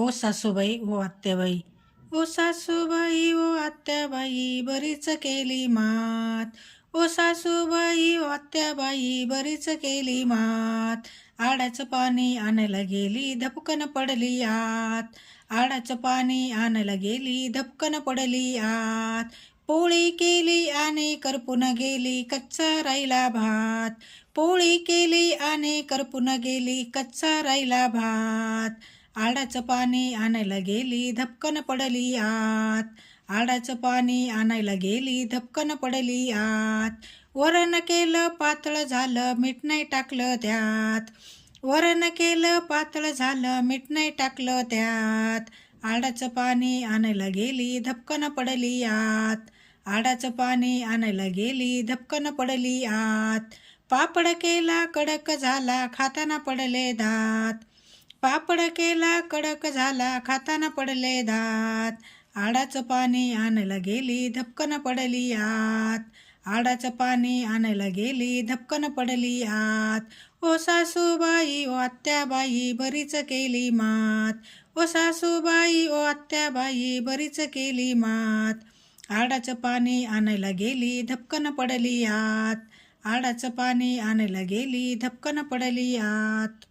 ओ सासूबाई ओ आत्याबाई, ओ सासूबाई ओ आत्याबाई, बरीच केली मात. ओ सासूबाई ओ आत्याबाई, बरीच केली मात. आडाचं पाणी आणायला गेली, धपकन पडली आत. आडाचं पाणी आणायला गेली, धपकन पडली आत. पोळी केली आणि करपून गेली, कच्चा राहिला भात. पोळी केली आणि करपून गेली, कच्चा राहिला भात. आडाचं पाणी आणायला गेली, धपकन पडली आत. आडाचं पाणी आणायला गेली, धपकन पडली आत. वरण केलं पातळ झालं, मीठ नाही टाकलं त्यात. वरण केलं पातळ झालं, मीठ नाही टाकलं त्यात. आडाचं पाणी आणायला गेली, धपकन पडली आत. आडाचं पाणी आणायला गेली, धपकन पडली आत. पापड केला कडक झाला, खाताना पडले दात. पापड केला कडक झाला, खाताना पडले दात. आडाचं पाणी आणायला गेली, धपकन पडली आत. आडाचं पाणी आणायला गेली, धपकन पडली आत. ओ सासूबाई ओ आत्याबाई, बरीच केली मात. ओ सासूबाई ओ आत्याबाई, बरीच केली मात. आडाचं पाणी आणायला गेली, धपकन पडली आत. आडाचं पाणी आणायला गेली, धपकन पडली आत.